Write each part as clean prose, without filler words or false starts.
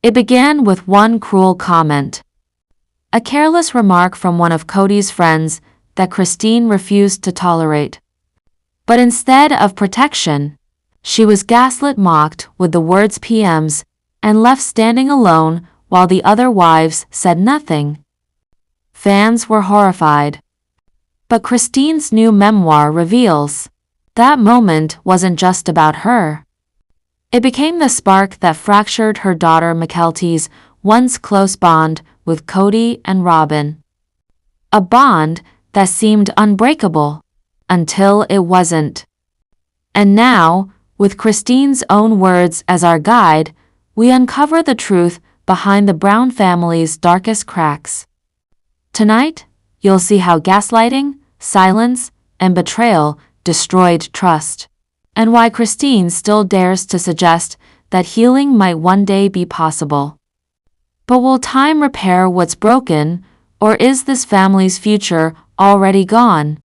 It began with one cruel comment. A careless remark from one of Kody's friends that Christine refused to tolerate. But instead of protection, she was gaslit, mocked with the words PMs, and left standing alone while the other wives said nothing. Fans were horrified. But Christine's new memoir reveals that moment wasn't just about her. It became the spark that fractured her daughter Mykelti's once close bond with Kody and Robyn. A bond that seemed unbreakable until it wasn't. And now, with Christine's own words as our guide, we uncover the truth behind the Brown family's darkest cracks. Tonight, you'll see how gaslighting, silence, and betrayal destroyed trust, and why Christine still dares to suggest that healing might one day be possible. But will time repair what's broken, or is this family's future already gone?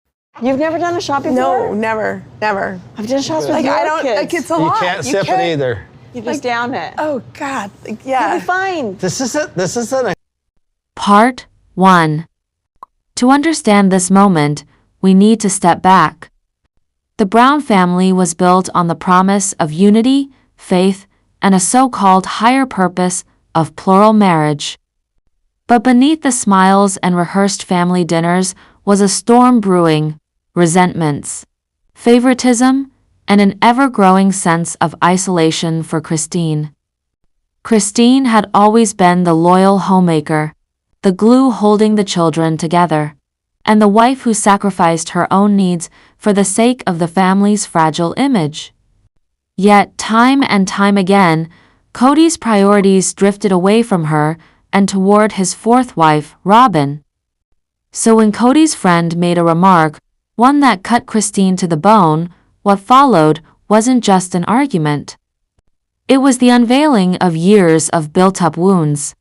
You've never done a shot before? No, never, never. I've done shots with Like your I don't. kids. Like it's a lot. You can't sip it either. You just down it. Oh God. Like, You'll yeah. be fine. This isn't. Part 1. To understand this moment, we need to step back. The Brown family was built on the promise of unity, faith, and a so-called higher purpose of plural marriage. But beneath the smiles and rehearsed family dinners was a storm brewing: resentments, favoritism, and an ever-growing sense of isolation for Christine. Christine had always been the loyal homemaker, the glue holding the children together, and the wife who sacrificed her own needs for the sake of the family's fragile image. Yet, time and time again, Kody's priorities drifted away from her and toward his fourth wife, Robyn. So when Kody's friend made a remark, one that cut Christine to the bone, what followed wasn't just an argument. It was the unveiling of years of built-up wounds.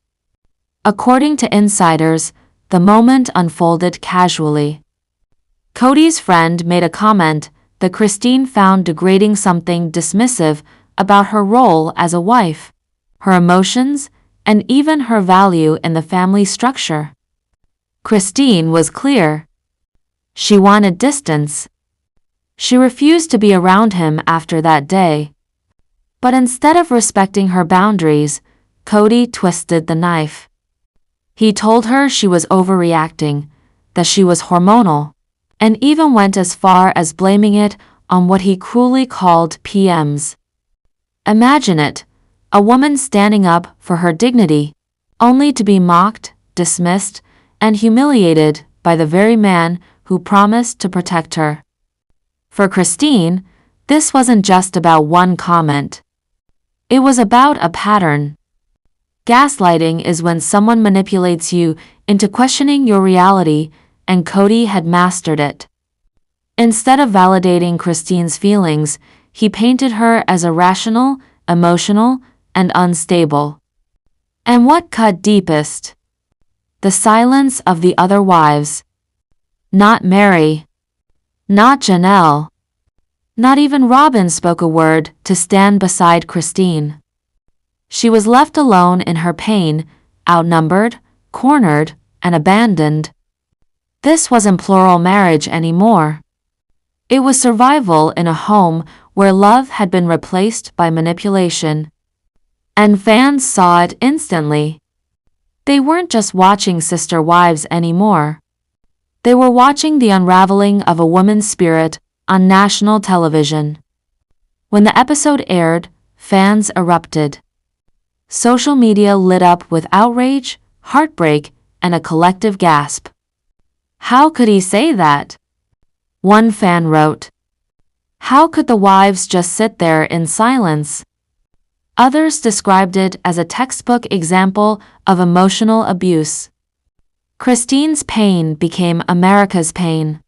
According to insiders, the moment unfolded casually. Kody's friend made a comment that Christine found degrading, something dismissive about her role as a wife, her emotions, and even her value in the family structure. Christine was clear. She wanted distance. She refused to be around him after that day. But instead of respecting her boundaries, Kody twisted the knife. He told her she was overreacting, that she was hormonal, and even went as far as blaming it on what he cruelly called PMs. Imagine it, a woman standing up for her dignity, only to be mocked, dismissed, and humiliated by the very man who promised to protect her. For Christine, this wasn't just about one comment. It was about a pattern. Gaslighting is when someone manipulates you into questioning your reality, and Kody had mastered it. Instead of validating Christine's feelings, he painted her as irrational, emotional, and unstable. And what cut deepest? The silence of the other wives. Not Meri. Not Janelle. Not even Robyn spoke a word to stand beside Christine. She was left alone in her pain, outnumbered, cornered, and abandoned. This wasn't plural marriage anymore. It was survival in a home where love had been replaced by manipulation. And fans saw it instantly. They weren't just watching sister wives anymore. They were watching the unraveling of a woman's spirit on national television. When the episode aired, fans erupted. Social media lit up with outrage, heartbreak, and a collective gasp. How could he say that? One fan wrote. How could the wives just sit there in silence? Others described it as a textbook example of emotional abuse. Christine's pain became America's pain.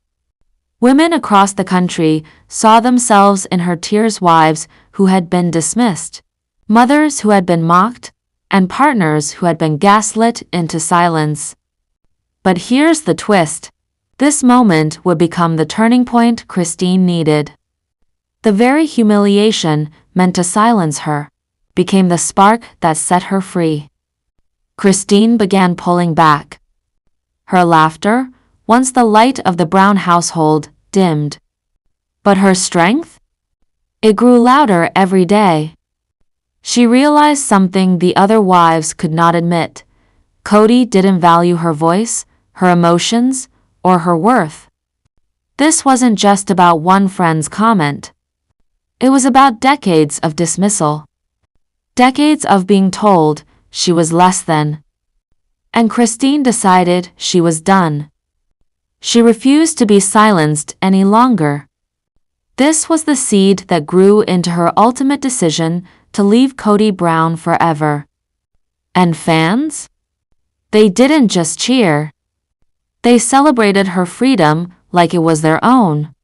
Women across the country saw themselves in her tears, wives who had been dismissed, mothers who had been mocked, and partners who had been gaslit into silence. But here's the twist. This moment would become the turning point Christine needed. The very humiliation meant to silence her became the spark that set her free. Christine began pulling back. Her laughter, once the light of the Brown household, dimmed. But her strength? It grew louder every day. She realized something the other wives could not admit. Kody didn't value her voice, her emotions, or her worth. This wasn't just about one friend's comment. It was about decades of dismissal. Decades of being told she was less than. And Christine decided she was done. She refused to be silenced any longer. This was the seed that grew into her ultimate decision to leave Kody Brown forever. And fans? They didn't just cheer. They celebrated her freedom like it was their own.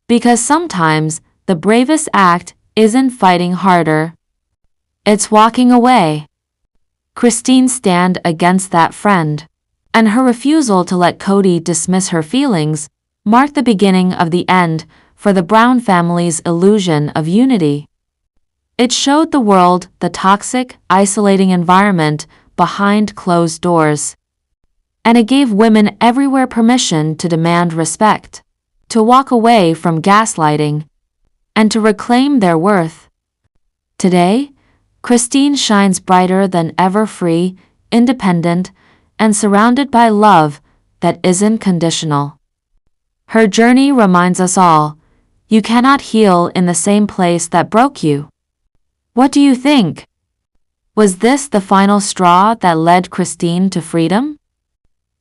Because sometimes the bravest act isn't fighting harder. It's walking away. Christine's stand against that friend, and her refusal to let Kody dismiss her feelings, marked the beginning of the end for the Brown family's illusion of unity. It showed the world the toxic, isolating environment behind closed doors. And it gave women everywhere permission to demand respect, to walk away from gaslighting, and to reclaim their worth. Today, Christine shines brighter than ever, free, independent, and surrounded by love that isn't conditional. Her journey reminds us all, you cannot heal in the same place that broke you. What do you think? Was this the final straw that led Christine to freedom?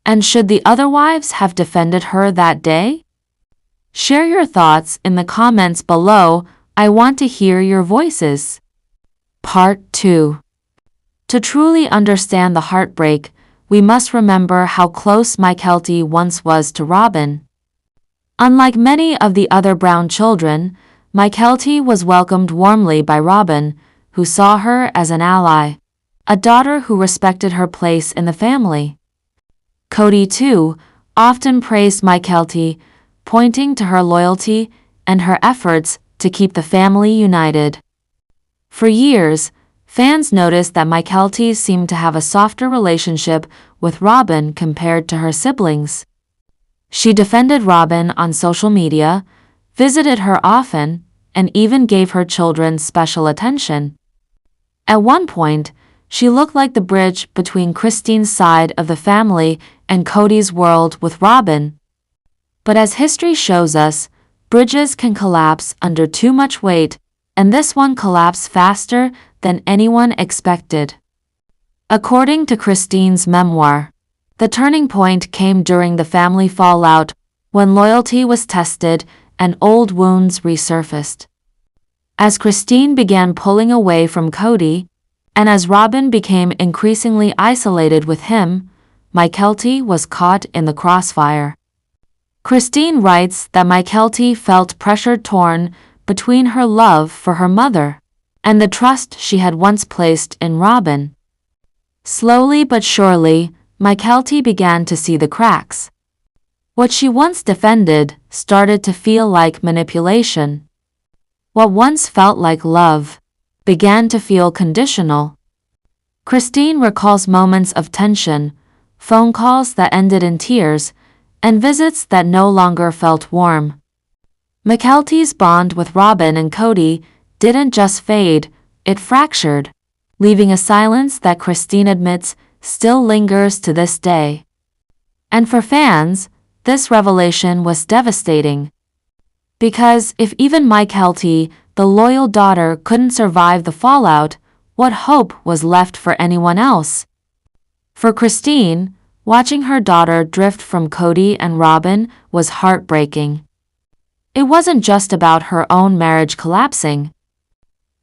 And should the other wives have defended her that day? Share your thoughts in the comments below. I want to hear your voices. Part 2. To truly understand the heartbreak, we must remember how close Mykelti once was to Robyn. Unlike many of the other Brown children, Mykelti was welcomed warmly by Robyn, who saw her as an ally, a daughter who respected her place in the family. Kody, too, often praised Mykelti, pointing to her loyalty and her efforts to keep the family united. For years, fans noticed that Mykelti seemed to have a softer relationship with Robyn compared to her siblings. She defended Robyn on social media, visited her often, and even gave her children special attention. At one point, she looked like the bridge between Christine's side of the family and Kody's world with Robyn. But as history shows us, bridges can collapse under too much weight, and this one collapsed faster than anyone expected. According to Christine's memoir, the turning point came during the family fallout when loyalty was tested and old wounds resurfaced. As Christine began pulling away from Kody, and as Robyn became increasingly isolated with him, Mykelti was caught in the crossfire. Christine writes that Mykelti felt pressure torn between her love for her mother and the trust she had once placed in Robyn. Slowly but surely, Mykelti began to see the cracks. What she once defended started to feel like manipulation. What once felt like love began to feel conditional. Christine recalls moments of tension, phone calls that ended in tears, and visits that no longer felt warm. Mykelti's bond with Robyn and Kody didn't just fade, it fractured, leaving a silence that Christine admits still lingers to this day. And for fans, this revelation was devastating. Because if even Mykelti, the loyal daughter, couldn't survive the fallout, what hope was left for anyone else? For Christine, watching her daughter drift from Kody and Robyn was heartbreaking. It wasn't just about her own marriage collapsing.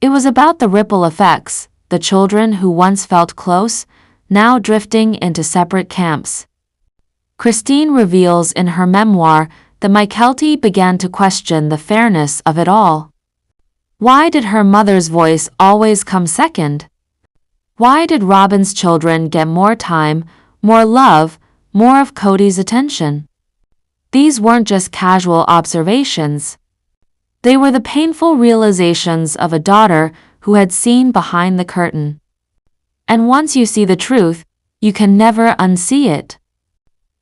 It was about the ripple effects, the children who once felt close, now drifting into separate camps. Christine reveals in her memoir that Mykelti began to question the fairness of it all. Why did her mother's voice always come second? Why did Robyn's children get more time, more love, more of Kody's attention? These weren't just casual observations. They were the painful realizations of a daughter who had seen behind the curtain. And once you see the truth, you can never unsee it.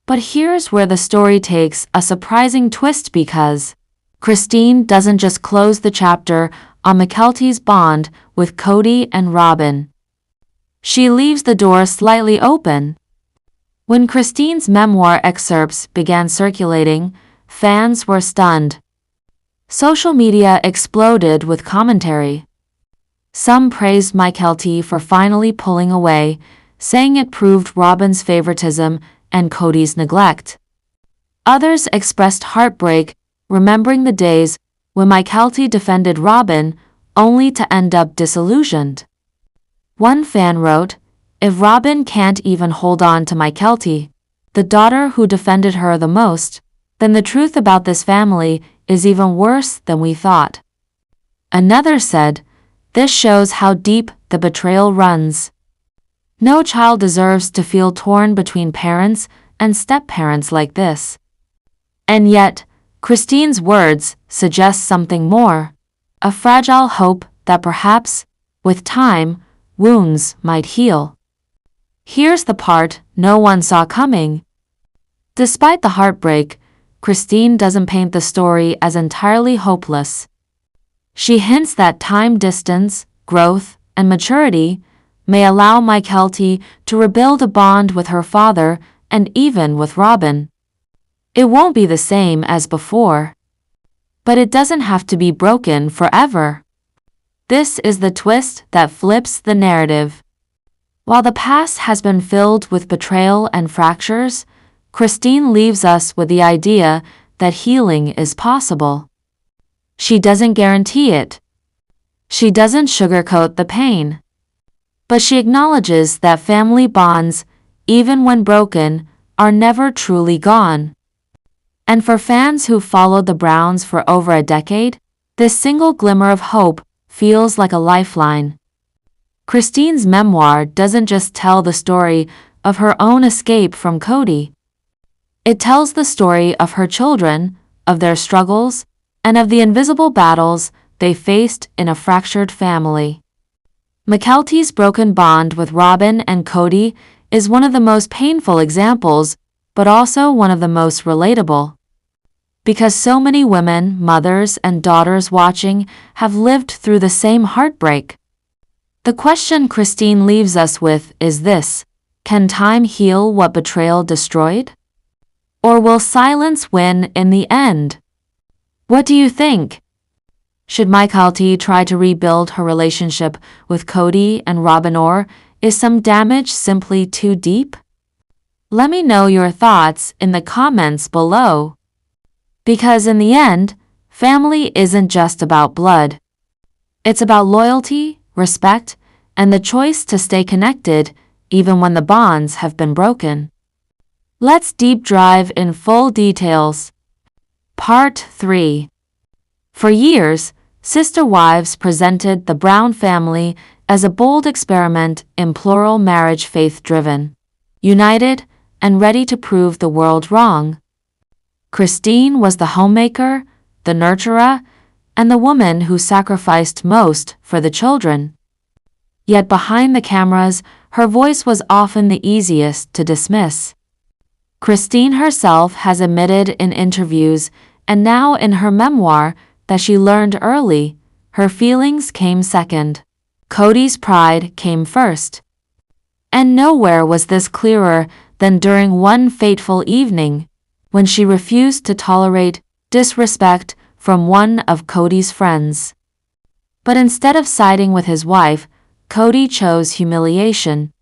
But here's where the story takes a surprising twist, because Christine doesn't just close the chapter on Mykelti's bond with Kody and Robyn. She leaves the door slightly open. When Christine's memoir excerpts began circulating, fans were stunned. Social media exploded with commentary. Some praised Mykelti for finally pulling away, saying it proved Robyn's favoritism and Kody's neglect. Others expressed heartbreak, remembering the days when Mykelti defended Robyn only to end up disillusioned. One fan wrote, "If Robyn can't even hold on to Mykelti, the daughter who defended her the most, then the truth about this family is even worse than we thought." Another said, "This shows how deep the betrayal runs. No child deserves to feel torn between parents and step-parents like this." And yet, Christine's words suggest something more, a fragile hope that perhaps, with time, wounds might heal. Here's the part no one saw coming. Despite the heartbreak, Christine doesn't paint the story as entirely hopeless. She hints that time, distance, growth, and maturity may allow Mykelti to rebuild a bond with her father and even with Robyn. It won't be the same as before. But it doesn't have to be broken forever. This is the twist that flips the narrative. While the past has been filled with betrayal and fractures, Christine leaves us with the idea that healing is possible. She doesn't guarantee it. She doesn't sugarcoat the pain. But she acknowledges that family bonds, even when broken, are never truly gone. And for fans who followed the Browns for over a decade, this single glimmer of hope feels like a lifeline. Christine's memoir doesn't just tell the story of her own escape from Kody. It tells the story of her children, of their struggles, and of the invisible battles they faced in a fractured family. Mykelti's broken bond with Robyn and Kody is one of the most painful examples, but also one of the most relatable. Because so many women, mothers, and daughters watching have lived through the same heartbreak. The question Christine leaves us with is this: can time heal what betrayal destroyed? Or will silence win in the end? What do you think? Should Mykelti try to rebuild her relationship with Kody and Robyn, or is some damage simply too deep? Let me know your thoughts in the comments below. Because in the end, family isn't just about blood. It's about loyalty, respect, and the choice to stay connected even when the bonds have been broken. Let's deep dive in full details. Part 3. For years, Sister Wives presented the Brown family as a bold experiment in plural marriage, faith-driven, united, and ready to prove the world wrong. Christine was the homemaker, the nurturer, and the woman who sacrificed most for the children. Yet behind the cameras, her voice was often the easiest to dismiss. Christine herself has admitted in interviews and now in her memoir that she learned early, her feelings came second. Kody's pride came first. And nowhere was this clearer than during one fateful evening, when she refused to tolerate disrespect from one of Kody's friends. But instead of siding with his wife, Kody chose humiliation.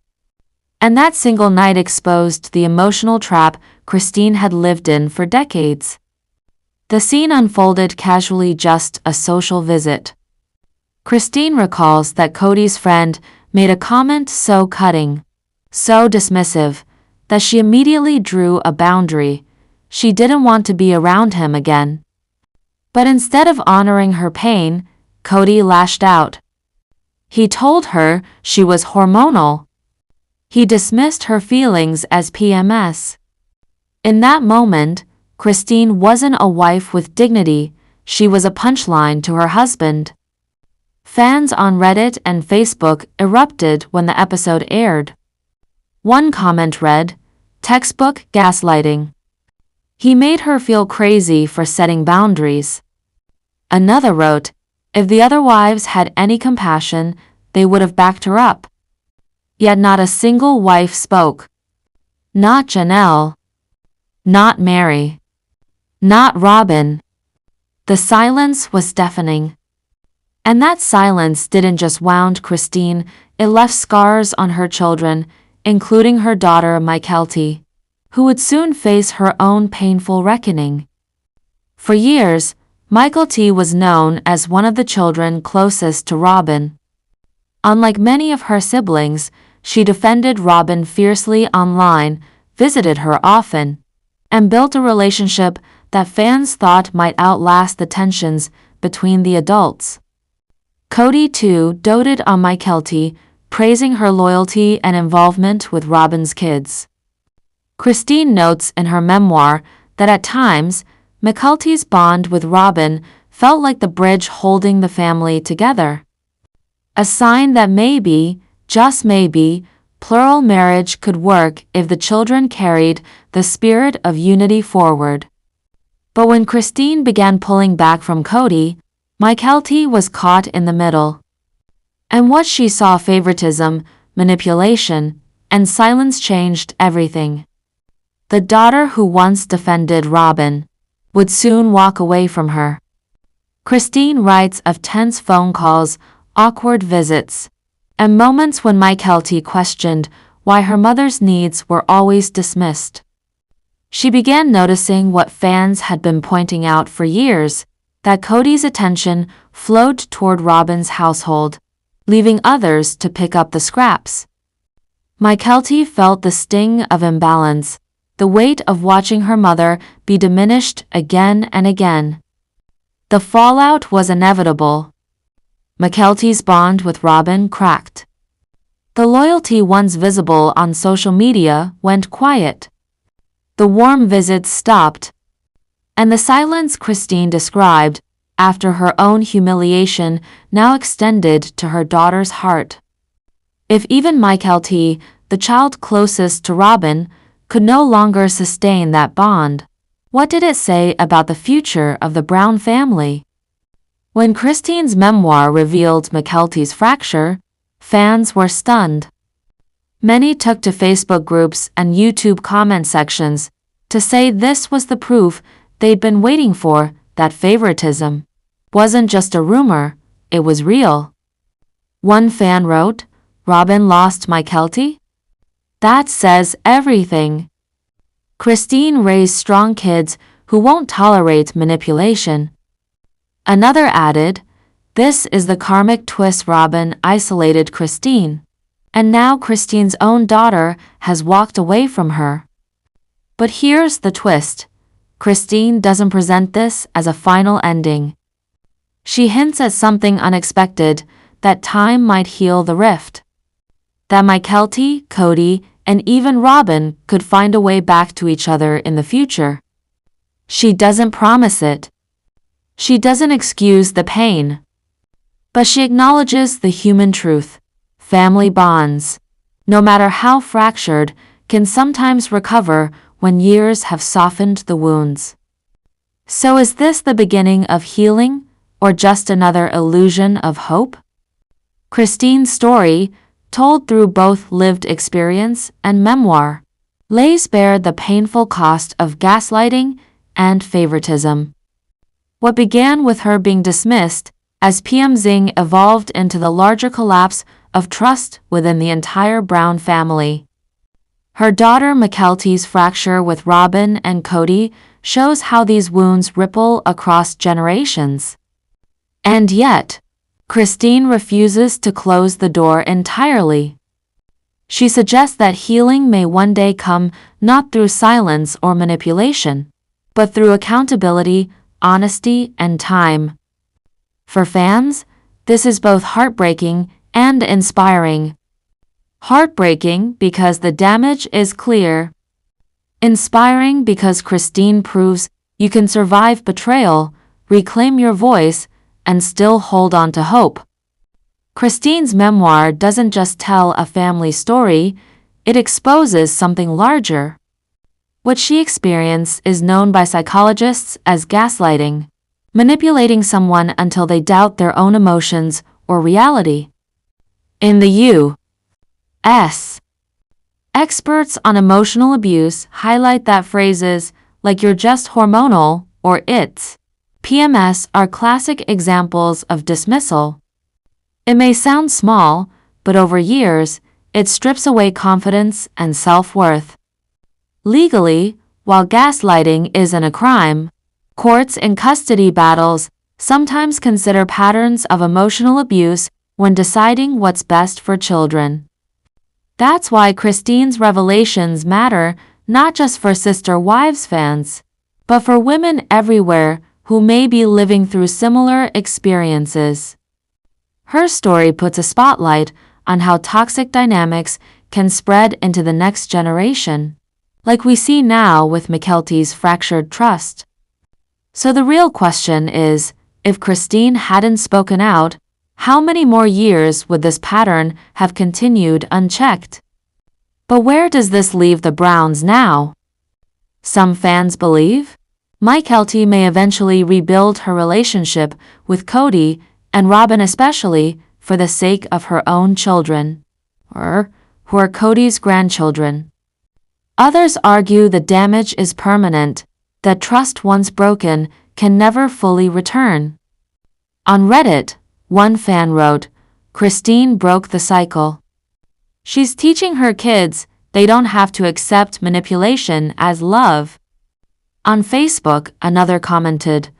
And that single night exposed the emotional trap Christine had lived in for decades. The scene unfolded casually, just a social visit. Christine recalls that Kody's friend made a comment so cutting, so dismissive, that she immediately drew a boundary. She didn't want to be around him again. But instead of honoring her pain, Kody lashed out. He told her she was hormonal. He dismissed her feelings as PMS. In that moment, Christine wasn't a wife with dignity, she was a punchline to her husband. Fans on Reddit and Facebook erupted when the episode aired. One comment read, "Textbook gaslighting. He made her feel crazy for setting boundaries." Another wrote, "If the other wives had any compassion, they would have backed her up." Yet not a single wife spoke. Not Janelle. Not Meri. Not Robyn. The silence was deafening. And that silence didn't just wound Christine, it left scars on her children, including her daughter Mykelti, who would soon face her own painful reckoning. For years, Mykelti was known as one of the children closest to Robyn. Unlike many of her siblings, she defended Robyn fiercely online, visited her often, and built a relationship that fans thought might outlast the tensions between the adults. Kody too doted on Mykelti, praising her loyalty and involvement with Robyn's kids. Christine notes in her memoir that at times, Mykelti's bond with Robyn felt like the bridge holding the family together. A sign that maybe, just maybe, plural marriage could work if the children carried the spirit of unity forward. But when Christine began pulling back from Kody, Mykelti was caught in the middle. And what she saw, favoritism, manipulation, and silence, changed everything. The daughter who once defended Robyn would soon walk away from her. Christine writes of tense phone calls, awkward visits, and moments when Mykelti questioned why her mother's needs were always dismissed. She began noticing what fans had been pointing out for years, that Kody's attention flowed toward Robyn's household, leaving others to pick up the scraps. Mykelti felt the sting of imbalance, the weight of watching her mother be diminished again and again. The fallout was inevitable. Mykelti's bond with Robyn cracked. The loyalty once visible on social media went quiet. The warm visits stopped. And the silence Christine described, after her own humiliation, now extended to her daughter's heart. If even Mykelti, the child closest to Robyn, could no longer sustain that bond, what did it say about the future of the Brown family? When Christine's memoir revealed Mykelti's fracture, fans were stunned. Many took to Facebook groups and YouTube comment sections to say this was the proof they'd been waiting for, that favoritism wasn't just a rumor, it was real. One fan wrote, "Robyn lost Mykelti? That says everything." Christine raised strong kids who won't tolerate manipulation. Another added, "This is the karmic twist. Robyn isolated Christine, and now Christine's own daughter has walked away from her." But here's the twist. Christine doesn't present this as a final ending. She hints at something unexpected, that time might heal the rift. That Mykelti, Kody, and even Robyn could find a way back to each other in the future. She doesn't promise it. She doesn't excuse the pain. But she acknowledges the human truth. Family bonds, no matter how fractured, can sometimes recover when years have softened the wounds. So is this the beginning of healing, or just another illusion of hope? Christine's story, told through both lived experience and memoir, lays bare the painful cost of gaslighting and favoritism. What began with her being dismissed as PMZing evolved into the larger collapse of trust within the entire Brown family. Her daughter Mykelti's fracture with Robyn and Kody shows how these wounds ripple across generations. And yet, Christine refuses to close the door entirely. She suggests that healing may one day come not through silence or manipulation, but through accountability, honesty, and time. For fans, this is both heartbreaking and inspiring. Heartbreaking because the damage is clear. Inspiring because Christine proves you can survive betrayal, reclaim your voice, and still hold on to hope. Christine's memoir doesn't just tell a family story, it exposes something larger. What she experienced is known by psychologists as gaslighting, manipulating someone until they doubt their own emotions or reality. In the U.S., experts on emotional abuse highlight that phrases like "you're just hormonal" or "it's PMS" are classic examples of dismissal. It may sound small, but over years, it strips away confidence and self-worth. Legally, while gaslighting isn't a crime, courts in custody battles sometimes consider patterns of emotional abuse when deciding what's best for children. That's why Christine's revelations matter not just for Sister Wives fans, but for women everywhere who may be living through similar experiences. Her story puts a spotlight on how toxic dynamics can spread into the next generation, like we see now with Mykelti's fractured trust. So the real question is, if Christine hadn't spoken out, how many more years would this pattern have continued unchecked? But where does this leave the Browns now? Some fans believe Mykelti may eventually rebuild her relationship with Kody and Robyn, especially for the sake of her own children, or who are Kody's grandchildren. Others argue the damage is permanent, that trust once broken can never fully return. On Reddit, one fan wrote, "Christine broke the cycle. She's teaching her kids they don't have to accept manipulation as love." On Facebook, another commented,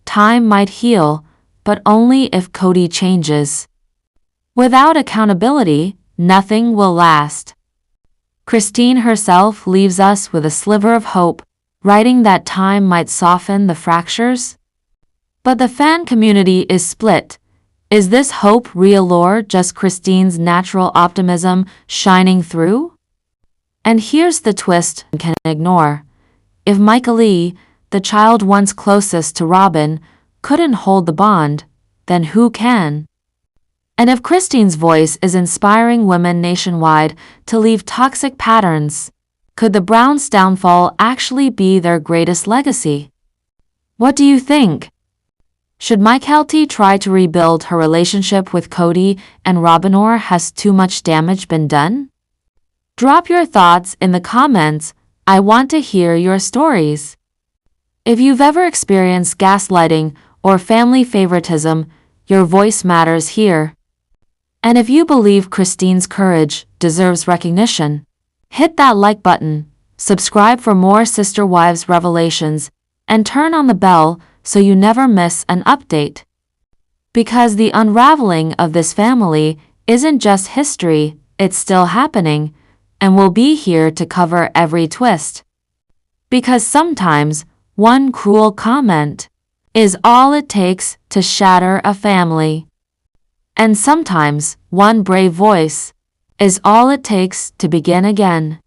"Time might heal, but only if Kody changes. Without accountability, nothing will last." Christine herself leaves us with a sliver of hope, writing that time might soften the fractures. But the fan community is split. Is this hope real or just Christine's natural optimism shining through? And here's the twist you can ignore. If Mykelti, the child once closest to Robyn, couldn't hold the bond, then who can? And if Christine's voice is inspiring women nationwide to leave toxic patterns, could the Browns' downfall actually be their greatest legacy? What do you think? Should Mykelti try to rebuild her relationship with Kody and Robyn, or has too much damage been done? Drop your thoughts in the comments. I want to hear your stories. If you've ever experienced gaslighting or family favoritism, your voice matters here. And if you believe Christine's courage deserves recognition, hit that like button, subscribe for more Sister Wives revelations, and turn on the bell so you never miss an update. Because the unraveling of this family isn't just history, it's still happening, and we'll be here to cover every twist. Because sometimes one cruel comment is all it takes to shatter a family. And sometimes one brave voice is all it takes to begin again.